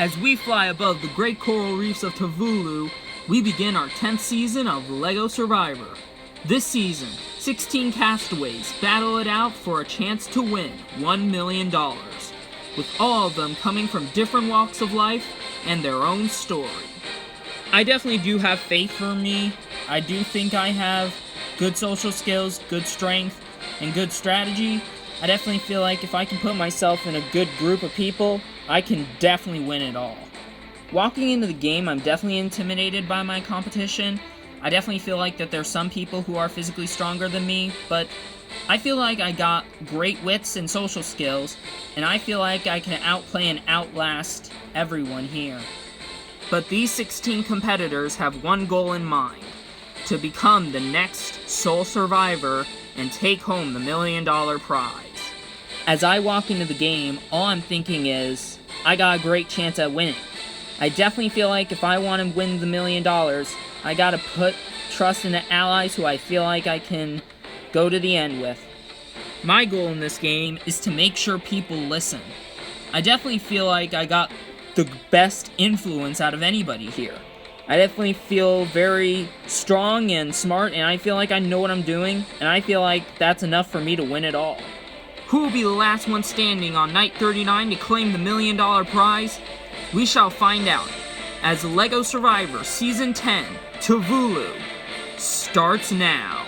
As we fly above the great coral reefs of Tuvalu, we begin our 10th season of LEGO Survivor. This season, 16 castaways battle it out for a chance to win $1 million, with all of them coming from different walks of life and their own story. I definitely do have faith for me. I do think I have good social skills, good strength, and good strategy. I definitely feel like if I can put myself in a good group of people, I can definitely win it all. Walking into the game, I'm definitely intimidated by my competition. I definitely feel like that there's some people who are physically stronger than me, but I feel like I got great wits and social skills, and I feel like I can outplay and outlast everyone here. But these 16 competitors have one goal in mind: to become the next sole survivor and take home the $1 million prize. As I walk into the game, all I'm thinking is, I got a great chance at winning. I definitely feel like if I want to win the $1 million, I gotta put trust in the allies who I feel like I can go to the end with. My goal in this game is to make sure people listen. I definitely feel like I got the best influence out of anybody here. I definitely feel very strong and smart, and I feel like I know what I'm doing, and I feel like that's enough for me to win it all. Who will be the last one standing on night 39 to claim the $1 million prize? We shall find out as LEGO Survivor Season 10 Tuvalu starts now.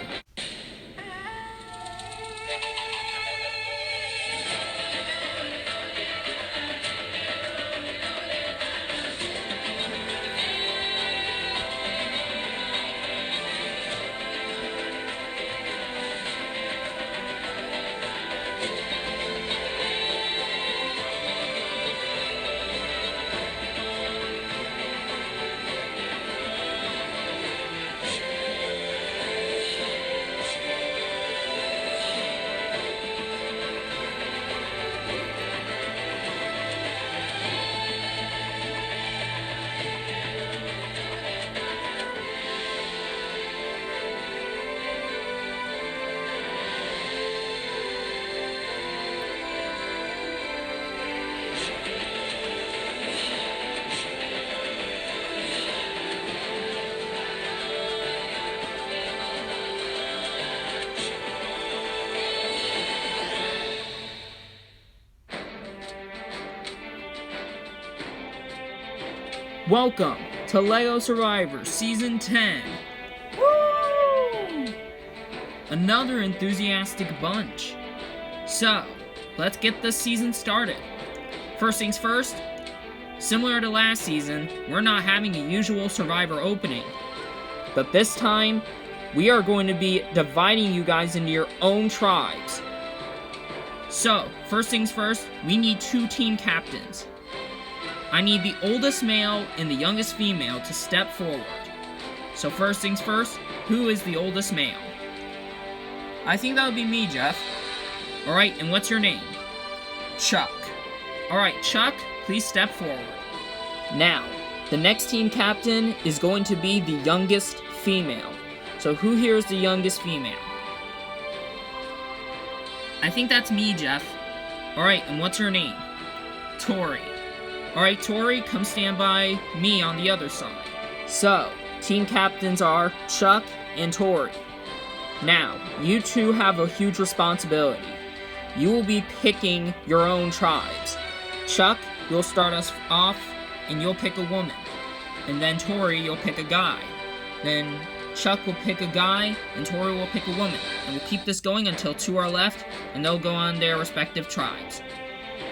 Welcome to LEGO Survivor Season 10. Woo! Another enthusiastic bunch. So, let's get this season started. First things first, similar to last season, we're not having a usual Survivor opening. But this time, we are going to be dividing you guys into your own tribes. So, first things first, we need 2 team captains. I need the oldest male and the youngest female to step forward. So first things first, who is the oldest male? I think that would be me, Jeff. Alright, and what's your name? Chuck. Alright, Chuck, please step forward. Now, the next team captain is going to be the youngest female. So who here is the youngest female? I think that's me, Jeff. Alright, and what's her name? Tori. Alright, Tori, come stand by me on the other side. So, team captains are Chuck and Tori. Now, you two have a huge responsibility. You will be picking your own tribes. Chuck, you'll start us off, and you'll pick a woman. And then Tori, you'll pick a guy. Then Chuck will pick a guy, and Tori will pick a woman. And we'll keep this going until 2 are left, and they'll go on their respective tribes.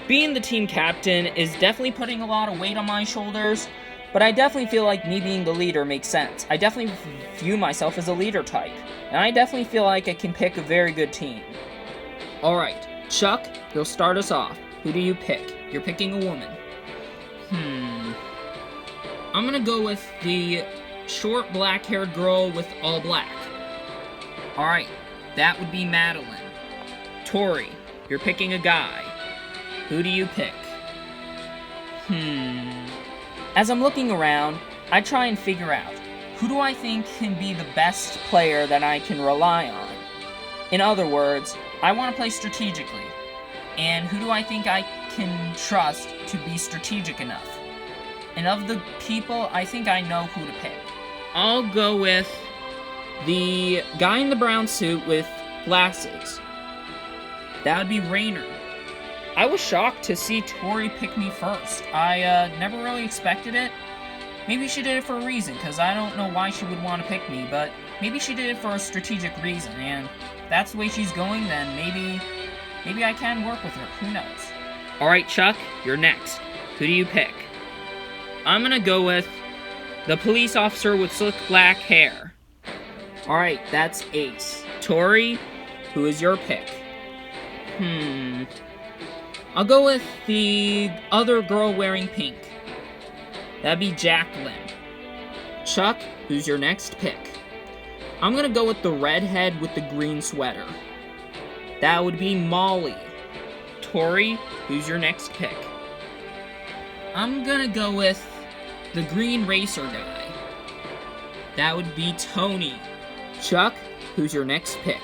Being the team captain is definitely putting a lot of weight on my shoulders, but I definitely feel like me being the leader makes sense. I definitely view myself as a leader type, and I definitely feel like I can pick a very good team. Alright, Chuck, you'll start us off. Who do you pick? You're picking a woman. I'm gonna go with the short black-haired girl with all black. Alright, that would be Madeline. Tori, you're picking a guy. Who do you pick? As I'm looking around, I try and figure out, who do I think can be the best player that I can rely on? In other words, I want to play strategically. And who do I think I can trust to be strategic enough? And of the people, I think I know who to pick. I'll go with the guy in the brown suit with glasses. That would be Rainer. I was shocked to see Tori pick me first. I never really expected it. Maybe she did it for a reason, because I don't know why she would want to pick me, but maybe she did it for a strategic reason, and if that's the way she's going, then maybe I can work with her. Who knows? Alright, Chuck, you're next. Who do you pick? I'm gonna go with the police officer with slick black hair. Alright, that's Ace. Tori, who is your pick? I'll go with the other girl wearing pink. That'd be Jacqueline. Chuck, who's your next pick? I'm gonna go with the redhead with the green sweater. That would be Molly. Tori, who's your next pick? I'm gonna go with the green racer guy. That would be Tony. Chuck, who's your next pick?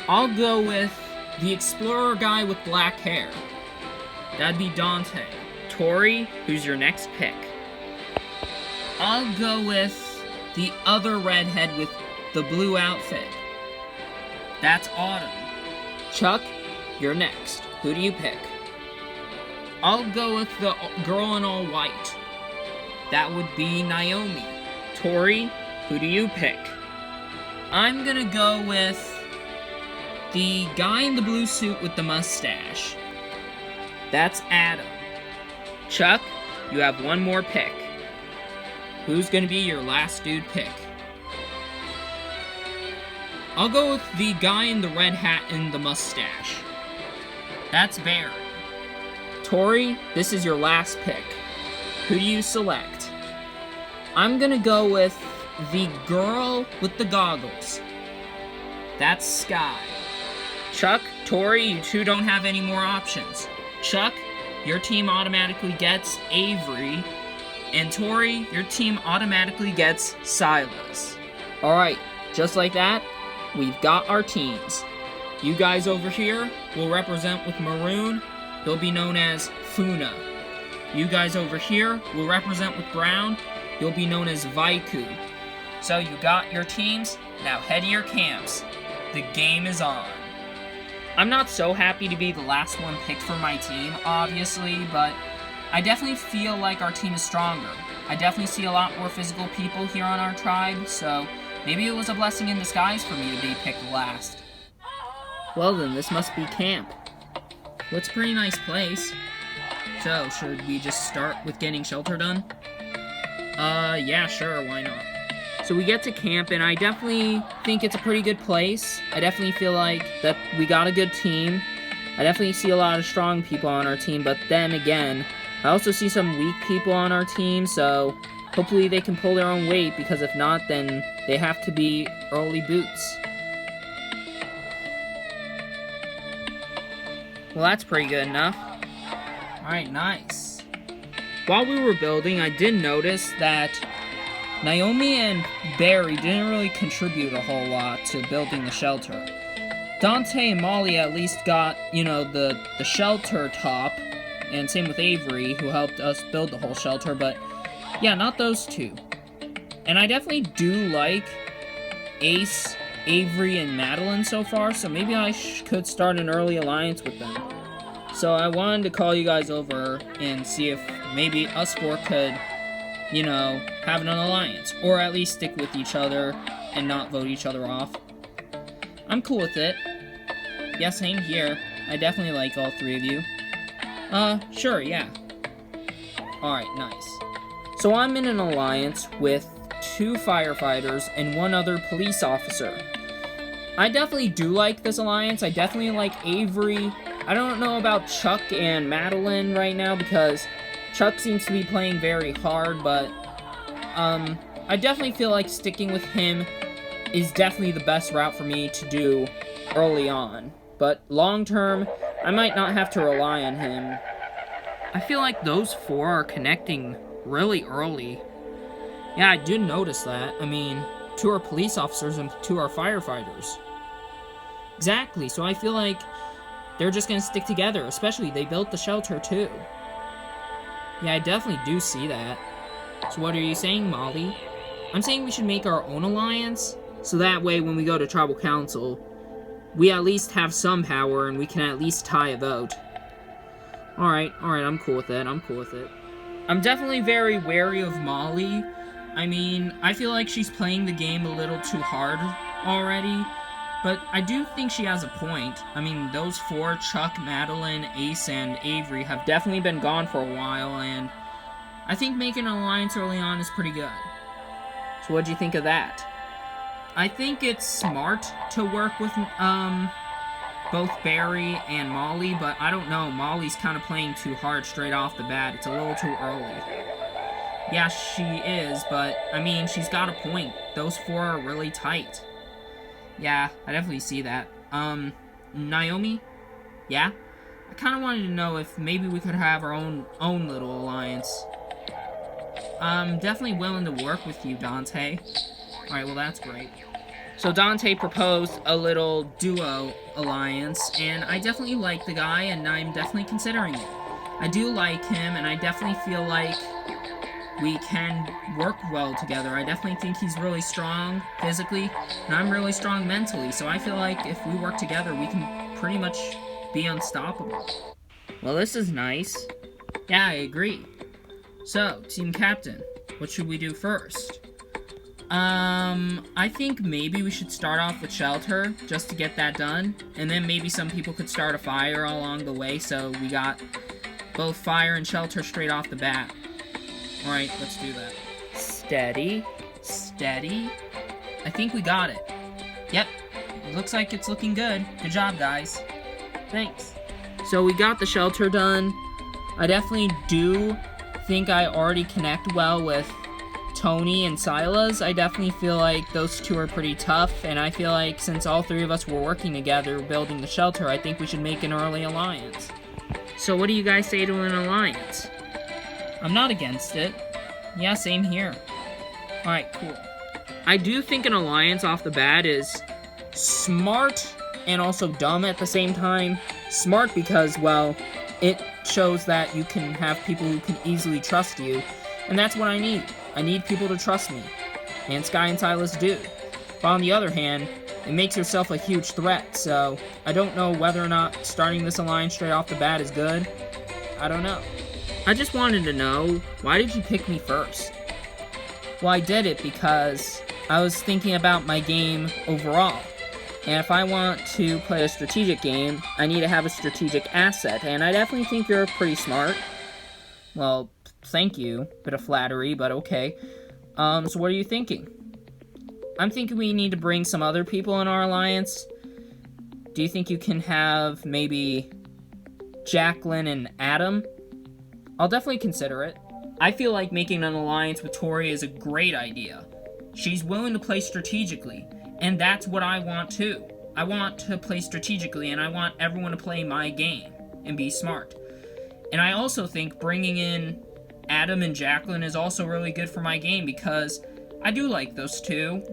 I'll go with the explorer guy with black hair. That'd be Dante. Tori, who's your next pick? I'll go with the other redhead with the blue outfit. That's Autumn. Chuck, you're next. Who do you pick? I'll go with the girl in all white. That would be Naomi. Tori, who do you pick? I'm gonna go with the guy in the blue suit with the mustache. That's Adam. Chuck, you have one more pick. Who's gonna be your last dude pick? I'll go with the guy in the red hat and the mustache. That's Barry. Tori, this is your last pick. Who do you select? I'm gonna go with the girl with the goggles. That's Sky. Chuck, Tori, you two don't have any more options. Chuck, your team automatically gets Avery, and Tori, your team automatically gets Silas. Alright, just like that, we've got our teams. You guys over here will represent with Maroon. He'll be known as Funa. You guys over here will represent with Brown. You'll be known as Vaiku. So you got your teams, now head to your camps. The game is on. I'm not so happy to be the last one picked for my team, obviously, but I definitely feel like our team is stronger. I definitely see a lot more physical people here on our tribe, so maybe it was a blessing in disguise for me to be picked last. Well then, this must be camp. Well, it's a pretty nice place. So, should we just start with getting shelter done? Yeah, sure, why not? So we get to camp, and I definitely think it's a pretty good place. I definitely feel like that we got a good team. I definitely see a lot of strong people on our team, but then again, I also see some weak people on our team, so hopefully they can pull their own weight, because if not, then they have to be early boots. Well, that's pretty good enough. Alright, nice. While we were building, I did notice that Naomi and Barry didn't really contribute a whole lot to building the shelter. Dante and Molly at least got, the shelter top, and same with Avery, who helped us build the whole shelter, but yeah, not those two. And I definitely do like Ace, Avery, and Madeline so far, so maybe I could start an early alliance with them. So I wanted to call you guys over and see if maybe us four could, have an alliance, or at least stick with each other and not vote each other off. I'm cool with it. Yeah, same here. I definitely like all three of you. Sure, yeah. Alright, nice. So I'm in an alliance with 2 firefighters and 1 other police officer. I definitely do like this alliance. I definitely like Avery. I don't know about Chuck and Madeline right now because Chuck seems to be playing very hard, but I definitely feel like sticking with him is definitely the best route for me to do early on. But long term, I might not have to rely on him. I feel like those 4 are connecting really early. Yeah, I did notice that. I mean, 2 are police officers and 2 are firefighters. Exactly, so I feel like they're just gonna stick together, especially they built the shelter too. Yeah, I definitely do see that. So what are you saying, Molly? I'm saying we should make our own alliance, so that way when we go to Tribal Council, we at least have some power and we can at least tie a vote. Alright, I'm cool with it, I'm definitely very wary of Molly. I mean, I feel like she's playing the game a little too hard already, but I do think she has a point. I mean, those four, Chuck, Madeline, Ace, and Avery, have definitely been gone for a while, and I think making an alliance early on is pretty good. So what'd you think of that? I think it's smart to work with both Barry and Molly, but I don't know. Molly's kind of playing too hard straight off the bat. It's a little too early. Yeah, she is, but I mean, she's got a point. Those four are really tight. Yeah, I definitely see that. Naomi? Yeah? I kind of wanted to know if maybe we could have our own little alliance. I'm definitely willing to work with you, Dante. Alright, well that's great. So Dante proposed a little duo alliance, and I definitely like the guy, and I'm definitely considering it. I do like him, and I definitely feel like we can work well together. I definitely think he's really strong physically, and I'm really strong mentally, so I feel like if we work together, we can pretty much be unstoppable. Well, this is nice. Yeah, I agree. So, team captain, what should we do first? I think maybe we should start off with shelter, just to get that done, and then maybe some people could start a fire along the way, so we got both fire and shelter straight off the bat. Alright, let's do that. Steady. Steady. I think we got it. Yep. Looks like it's looking good. Good job, guys. Thanks. So we got the shelter done. I definitely do think I already connect well with Tony and Silas. I definitely feel like those two are pretty tough, and I feel like since all three of us were working together building the shelter, I think we should make an early alliance. So what do you guys say to an alliance? I'm not against it. Yeah, same here. Alright, cool. I do think an alliance off the bat is smart and also dumb at the same time. Smart because, well, it shows that you can have people who can easily trust you, and that's what I need. I need people to trust me, and Sky and Silas do. But on the other hand, it makes yourself a huge threat, so I don't know whether or not starting this alliance straight off the bat is good. I don't know. I just wanted to know, why did you pick me first? Well, I did it because I was thinking about my game overall. And if I want to play a strategic game, I need to have a strategic asset, and I definitely think you're pretty smart. Well, thank you. Bit of flattery, but okay. So what are you thinking? I'm thinking we need to bring some other people in our alliance. Do you think you can have maybe Jacqueline and Adam? I'll definitely consider it. I feel like making an alliance with Tori is a great idea. She's willing to play strategically, and that's what I want too. I want to play strategically, and I want everyone to play my game and be smart. And I also think bringing in Adam and Jacqueline is also really good for my game, because I do like those two,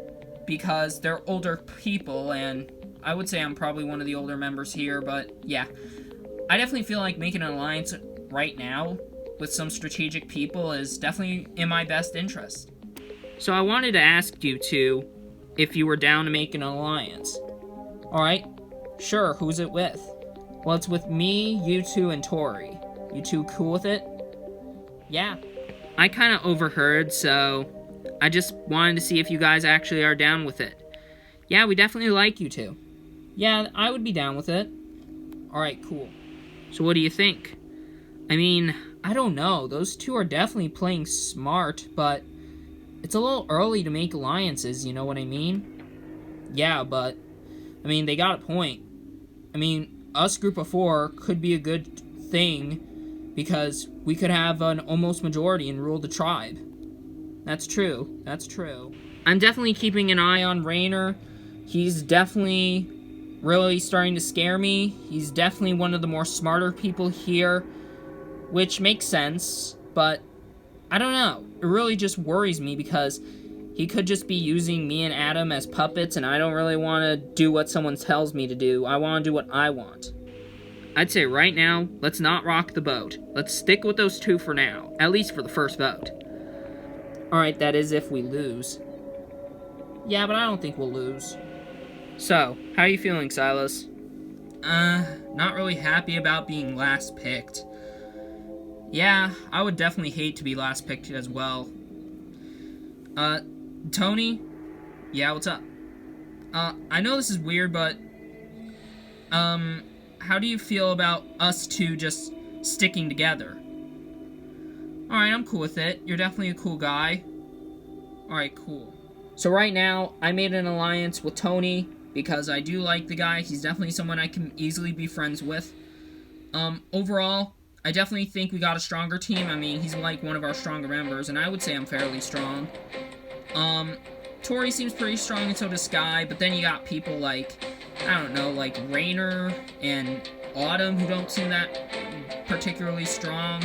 because they're older people, and I would say I'm probably one of the older members here, but yeah. I definitely feel like making an alliance right now with some strategic people is definitely in my best interest. So I wanted to ask you two if you were down to make an alliance. Alright, sure, who's it with? Well, it's with me, you two, and Tori. You two cool with it? Yeah. I kind of overheard, so I just wanted to see if you guys actually are down with it. Yeah, we definitely like you two. Yeah, I would be down with it. Alright, cool. So what do you think? I mean, I don't know. Those two are definitely playing smart, but it's a little early to make alliances, you know what I mean? Yeah, but, I mean, they got a point. I mean, us group of four could be a good thing, because we could have an almost majority and rule the tribe. That's true. That's true. I'm definitely keeping an eye on Rainer. He's definitely really starting to scare me. He's definitely one of the more smarter people here, which makes sense, but I don't know. It really just worries me because he could just be using me and Adam as puppets, and I don't really want to do what someone tells me to do. I want to do what I want. I'd say right now, let's not rock the boat. Let's stick with those two for now, at least for the first vote. Alright, that is if we lose. Yeah, but I don't think we'll lose. So, how are you feeling, Silas? Not really happy about being last picked. Yeah, I would definitely hate to be last picked as well. Tony? Yeah, what's up? I know this is weird, but, how do you feel about us two just sticking together? Alright, I'm cool with it. You're definitely a cool guy. Alright, cool. So right now, I made an alliance with Tony, because I do like the guy. He's definitely someone I can easily be friends with. Overall, I definitely think we got a stronger team. I mean, he's like one of our stronger members, and I would say I'm fairly strong. Tori seems pretty strong, and so does Sky, but then you got people like, I don't know, like Rainer and Autumn, who don't seem that particularly strong,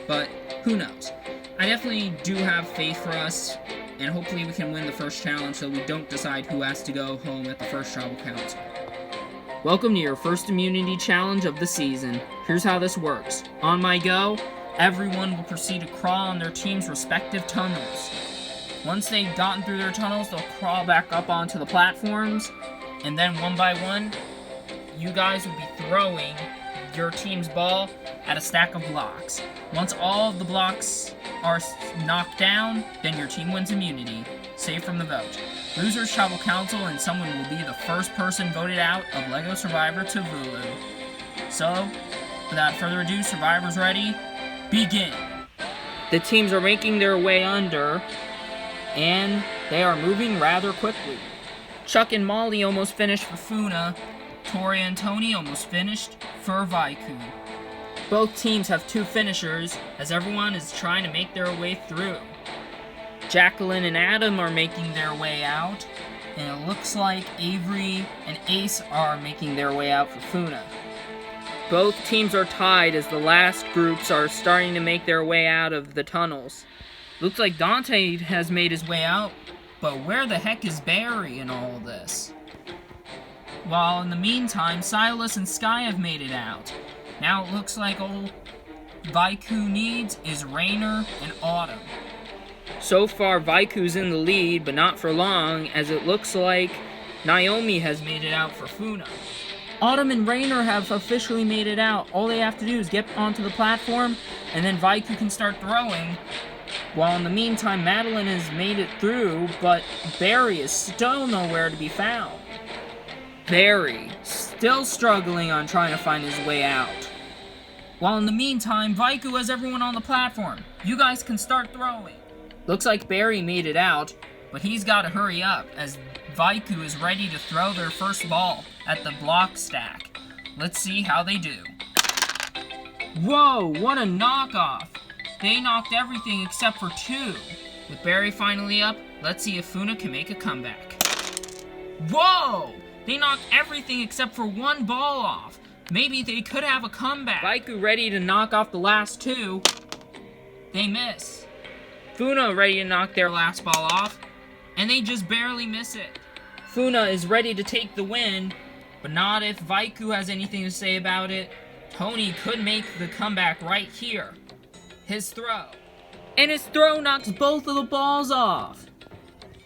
but who knows. I definitely do have faith for us, and hopefully we can win the first challenge so we don't decide who has to go home at the first tribal council. Welcome to your first immunity challenge of the season. Here's how this works. On my go, everyone will proceed to crawl on their team's respective tunnels. Once they've gotten through their tunnels, they'll crawl back up onto the platforms, and then one by one, you guys will be throwing your team's ball at a stack of blocks. Once all of the blocks are knocked down, then your team wins immunity, save from the vote. Losers tribal council, and someone will be the first person voted out of LEGO Survivor Tuvalu. So, without further ado, survivors ready? Begin! The teams are making their way under, and they are moving rather quickly. Chuck and Molly almost finished for Funa. Tori and Tony almost finished for Vaiku. Both teams have two finishers, as everyone is trying to make their way through. Jacqueline and Adam are making their way out, and it looks like Avery and Ace are making their way out for Funa. Both teams are tied as the last groups are starting to make their way out of the tunnels. Looks like Dante has made his way out, but where the heck is Barry in all of this? While in the meantime, Silas and Sky have made it out. Now it looks like all Vaiku needs is Rainer and Autumn. So far, Vaiku's in the lead, but not for long, as it looks like Naomi has made it out for Funa. Autumn and Rainer have officially made it out. All they have to do is get onto the platform, and then Vaiku can start throwing. While in the meantime, Madeline has made it through, but Barry is still nowhere to be found. Barry, still struggling on trying to find his way out. While in the meantime, Vaiku has everyone on the platform. You guys can start throwing. Looks like Barry made it out, but he's got to hurry up, as Vaiku is ready to throw their first ball at the block stack. Let's see how they do. Whoa, what a knockoff! They knocked everything except for two. With Barry finally up, let's see if Funa can make a comeback. Whoa! They knocked everything except for one ball off. Maybe they could have a comeback. Vaiku ready to knock off the last two. They miss. Funa ready to knock their last ball off, and they just barely miss it. Funa is ready to take the win, but not if Vaiku has anything to say about it. Tony could make the comeback right here. His throw. And his throw knocks both of the balls off.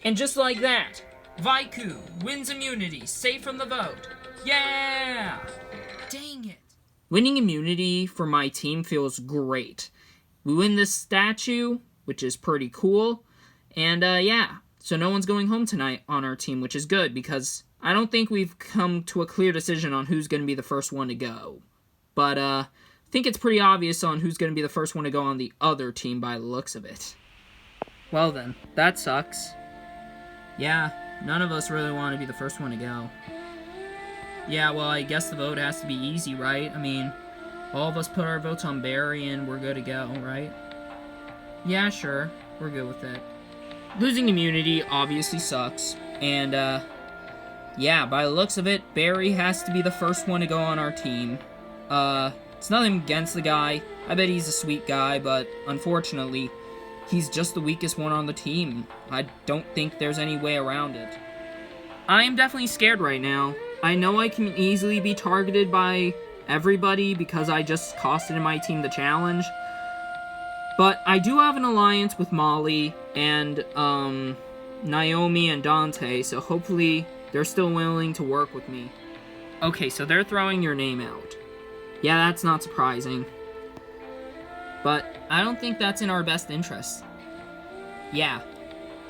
And just like that, Vaiku wins immunity, safe from the vote. Yeah! Dang it. Winning immunity for my team feels great. We win this statue, which is pretty cool. And, yeah. So no one's going home tonight on our team, which is good, because I don't think we've come to a clear decision on who's going to be the first one to go. But, I think it's pretty obvious on who's going to be the first one to go on the other team by the looks of it. Well then, that sucks. Yeah, none of us really want to be the first one to go. Yeah, well, I guess the vote has to be easy, right? I mean, all of us put our votes on Barry and we're good to go, right? Yeah, sure. We're good with it. Losing immunity obviously sucks. And, yeah, by the looks of it, Barry has to be the first one to go on our team. It's nothing against the guy. I bet he's a sweet guy, but unfortunately, he's just the weakest one on the team. I don't think there's any way around it. I am definitely scared right now. I know I can easily be targeted by everybody because I just costed my team the challenge. But I do have an alliance with Molly and Naomi and Dante, so hopefully they're still willing to work with me. Okay, so they're throwing your name out. Yeah, that's not surprising. But I don't think that's in our best interest. Yeah.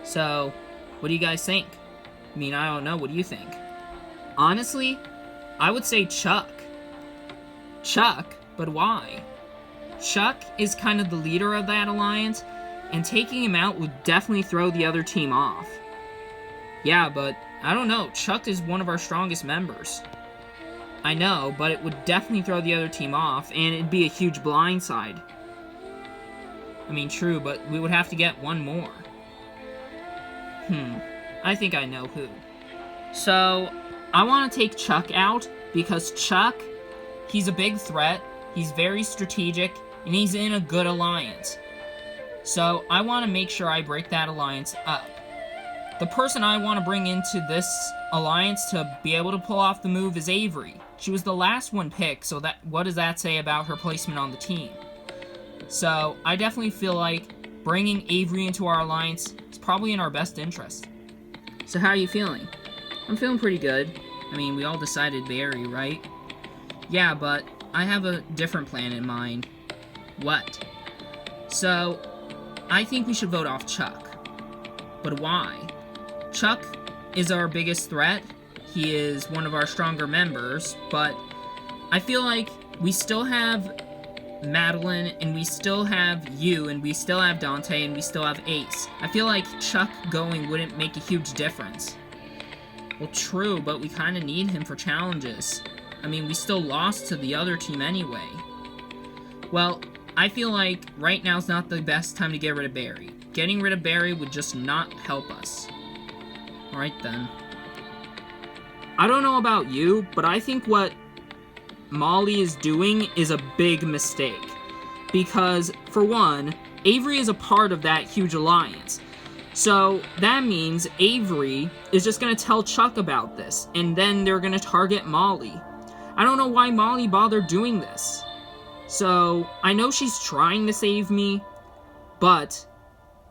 So, what do you guys think? I mean, I don't know. What do you think? Honestly, I would say Chuck. Chuck? But why? Chuck is kind of the leader of that alliance, and taking him out would definitely throw the other team off. Yeah, but I don't know. Chuck is one of our strongest members. I know, but it would definitely throw the other team off, and it'd be a huge blindside. I mean, true, but we would have to get one more. I think I know who. So, I want to take Chuck out, because Chuck, he's a big threat, he's very strategic, and he's in a good alliance. So, I want to make sure I break that alliance up. The person I want to bring into this alliance to be able to pull off the move is Avery. She was the last one picked, so what does that say about her placement on the team? So, I definitely feel like bringing Avery into our alliance is probably in our best interest. So how are you feeling? I'm feeling pretty good. I mean, we all decided Barry, right? Yeah, but I have a different plan in mind. What? So, I think we should vote off Chuck. But why? Chuck is our biggest threat. He is one of our stronger members, but I feel like we still have Madeline, and we still have you, and we still have Dante, and we still have Ace. I feel like Chuck going wouldn't make a huge difference. Well, true, but we kind of need him for challenges. I mean, we still lost to the other team anyway. Well, I feel like right now's not the best time to get rid of Barry. Getting rid of Barry would just not help us. Alright then. I don't know about you, but I think what Molly is doing is a big mistake. Because, for one, Avery is a part of that huge alliance. So, that means Avery is just going to tell Chuck about this, and then they're going to target Molly. I don't know why Molly bothered doing this. So, I know she's trying to save me, but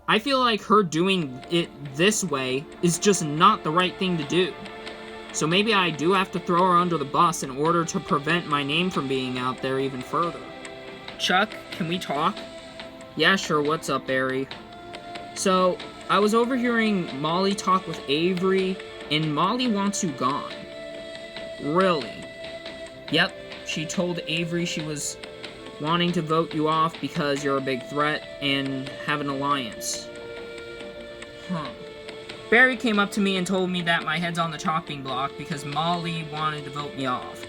I feel like her doing it this way is just not the right thing to do. So maybe I do have to throw her under the bus in order to prevent my name from being out there even further. Chuck, can we talk? Yeah, sure, what's up, Barry? So, I was overhearing Molly talk with Avery, and Molly wants you gone. Really? Yep, she told Avery she was wanting to vote you off because you're a big threat and have an alliance. Huh. Barry came up to me and told me that my head's on the chopping block because Molly wanted to vote me off.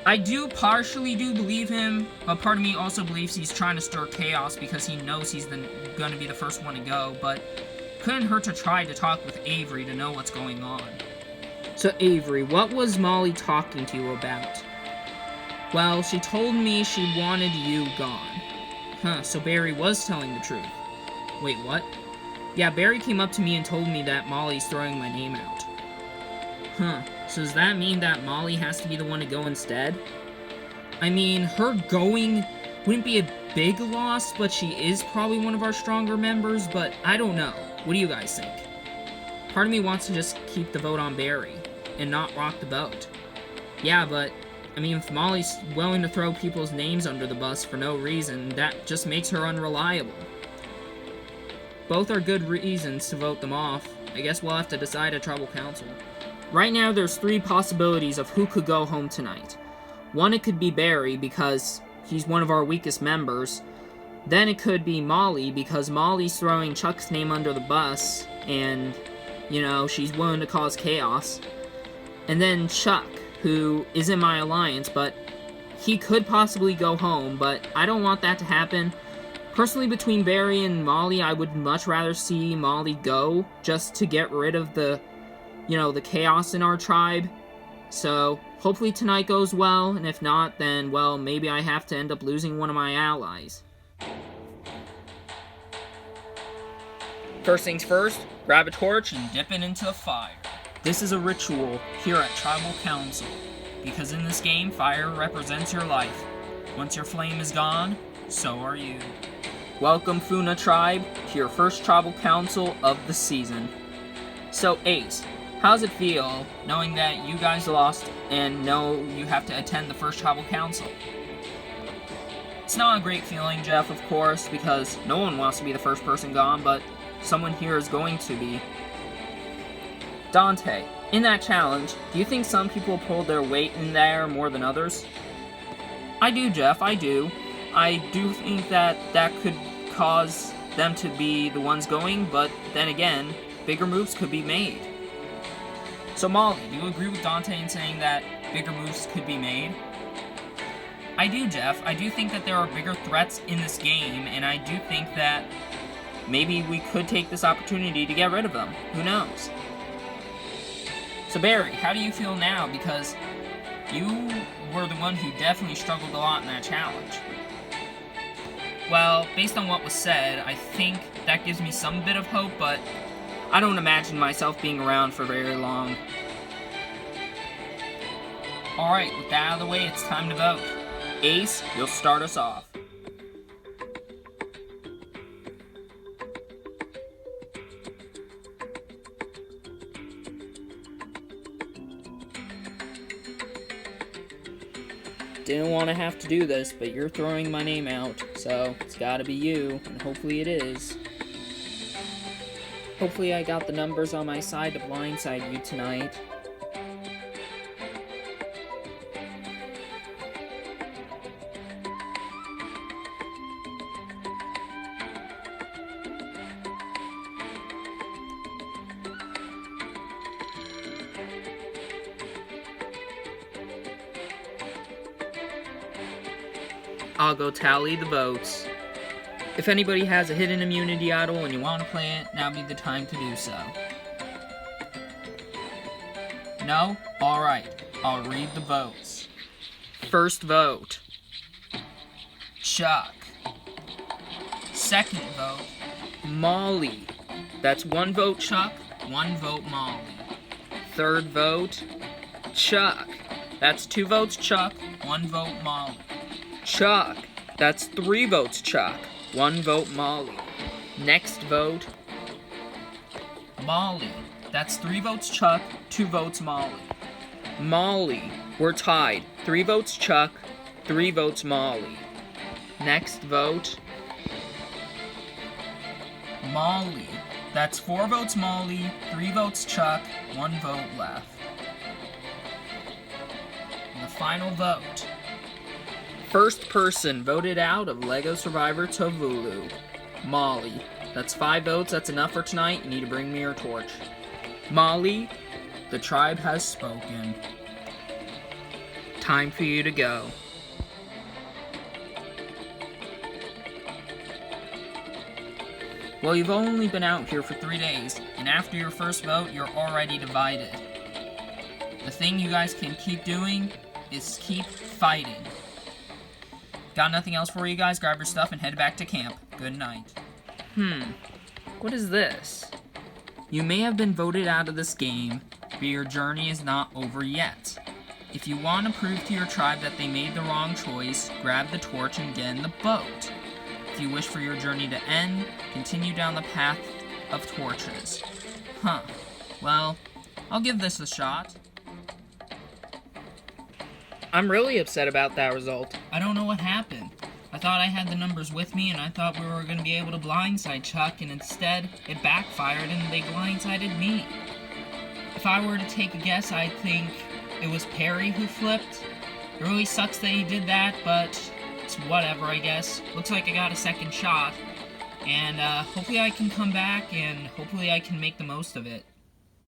I partially do believe him, but part of me also believes he's trying to stir chaos because he knows he's gonna be the first one to go, but couldn't hurt to try to talk with Avery to know what's going on. So Avery, what was Molly talking to you about? Well, she told me she wanted you gone. Huh, so Barry was telling the truth. Wait, what? Yeah, Barry came up to me and told me that Molly's throwing my name out. Huh, so does that mean that Molly has to be the one to go instead? I mean, her going wouldn't be a big loss, but she is probably one of our stronger members, but I don't know. What do you guys think? Part of me wants to just keep the vote on Barry and not rock the boat. Yeah, but I mean, if Molly's willing to throw people's names under the bus for no reason, that just makes her unreliable. Both are good reasons to vote them off. I guess we'll have to decide at Tribal Council. Right now, there's 3 possibilities of who could go home tonight. One, it could be Barry, because he's one of our weakest members. Then it could be Molly, because Molly's throwing Chuck's name under the bus, and, you know, she's willing to cause chaos. And then Chuck, who is in my alliance, but he could possibly go home, but I don't want that to happen. Personally, between Barry and Molly, I would much rather see Molly go, just to get rid of the chaos in our tribe. So, hopefully tonight goes well, and if not, then, well, maybe I have to end up losing one of my allies. First things first, grab a torch and dip it into the fire. This is a ritual here at Tribal Council. because in this game, fire represents your life. Once your flame is gone, so are you. Welcome, Funa Tribe, to your first tribal council of the season. So, Ace, how's it feel knowing that you guys lost and know you have to attend the first tribal council? It's not a great feeling, Jeff, of course, because no one wants to be the first person gone, but someone here is going to be. Dante, in that challenge, do you think some people pulled their weight in there more than others? I do, Jeff, I do. I do think that could cause them to be the ones going, but then again, bigger moves could be made. So Molly, do you agree with Dante in saying that bigger moves could be made? I do, Jeff. I do think that there are bigger threats in this game, and I do think that maybe we could take this opportunity to get rid of them. Who knows? So Barry, how do you feel now? Because you were the one who definitely struggled a lot in that challenge. Well, based on what was said, I think that gives me some bit of hope, but I don't imagine myself being around for very long. Alright, with that out of the way, it's time to vote. Ace, you'll start us off. Didn't want to have to do this, but you're throwing my name out, so it's gotta be you, and hopefully it is. Hopefully I got the numbers on my side to blindside you tonight. I'll go tally the votes. If anybody has a hidden immunity idol and you want to play it, now'd be the time to do so. No? Alright, I'll read the votes. First vote, Chuck. Second vote, Molly. That's one vote Chuck, one vote Molly. Third vote, Chuck. That's 2 votes Chuck, 1 vote Molly. Chuck. That's 3 votes Chuck, 1 vote Molly. Next vote, Molly. That's 3 votes Chuck, 2 votes Molly. Molly. We're tied. 3 votes Chuck, 3 votes Molly. Next vote, Molly. That's 4 votes Molly, 3 votes Chuck, 1 vote left. And the final vote. First person voted out of LEGO Survivor Tuvalu, Molly. That's 5 votes, that's enough for tonight. You need to bring me your torch. Molly, the tribe has spoken. Time for you to go. Well, you've only been out here for 3 days, and after your first vote, you're already divided. The thing you guys can keep doing is keep fighting. Got nothing else for you guys? Grab your stuff and head back to camp. Good night. What is this? You may have been voted out of this game, but your journey is not over yet. If you want to prove to your tribe that they made the wrong choice, grab the torch and get in the boat. If you wish for your journey to end, continue down the path of torches. Well, I'll give this a shot. I'm really upset about that result. I don't know what happened. I thought I had the numbers with me, and I thought we were going to be able to blindside Chuck, and instead, it backfired and they blindsided me. If I were to take a guess, I think it was Perry who flipped. It really sucks that he did that, but it's whatever, I guess. Looks like I got a second shot, and hopefully I can come back, and hopefully I can make the most of it.